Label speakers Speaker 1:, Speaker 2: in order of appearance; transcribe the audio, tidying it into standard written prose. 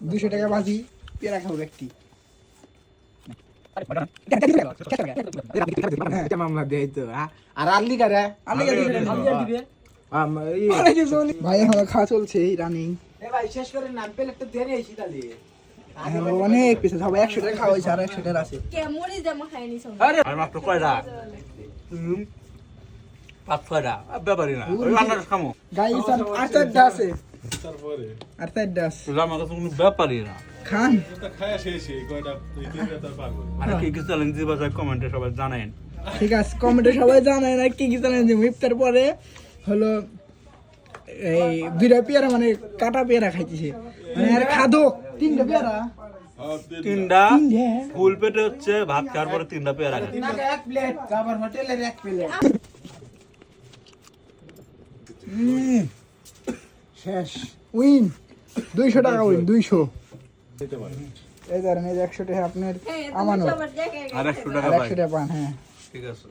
Speaker 1: 200 টাকা বাজি পেয়ারা খাবো একটি।
Speaker 2: মামলা দেয় তো আর আল্লি কারে
Speaker 1: ভাই আমার খাওয়া চলছে রানিং।
Speaker 2: ভাই শেষ করে নাম পেলে একটা দেরি আইছি তাহলে
Speaker 1: অনেক পিছে সবাই 100 টাকা খাওয়া হয়েছে আর 100 টাকা আছে।
Speaker 3: কেমনই জামা খাইনি সব
Speaker 4: আরে আর মাত্র কয়টা 5-6টা ব্যাপারই না ওই আন্দাজ খামো
Speaker 1: গাইস আর 4টা আছে
Speaker 5: তারপরে
Speaker 1: আর 4টা আছে
Speaker 4: তোরা আমার কাছে কোনো ব্যাপারই না
Speaker 1: খান।
Speaker 5: এটা খায়া শেষে কয়টা তুই তিনটা তার পারবো
Speaker 4: আর কি কি চ্যালেঞ্জ দিবা যায় কমেন্টে সবাই জানেন।
Speaker 1: ঠিক আছে কমেন্টে সবাই জানায় না কি কি চ্যালেঞ্জ দিব। ইফতার পরে হলো এই দুইটা পেয়ারা মানে কাটা পেয়ারা খাইতেছে মানে আর খাদো 3টা পেয়ারা
Speaker 4: 3টা ফুল পেটে হচ্ছে ভাত খাওয়ার পরে 3টা পেয়ারা খায়।
Speaker 2: এক প্লেট আবার হোটেলের এক প্লেট
Speaker 1: শেষ উইন 200 টাকা উইন 200।
Speaker 5: দিতে পারে
Speaker 1: এই ধরেন এই 100 টাকা আপনার
Speaker 3: হ্যাঁ
Speaker 1: আমানত
Speaker 3: সবার জায়গায়
Speaker 4: আর 100 টাকা
Speaker 1: আর
Speaker 4: পাই
Speaker 1: 100 টাকা পান। হ্যাঁ
Speaker 4: ঠিক আছে।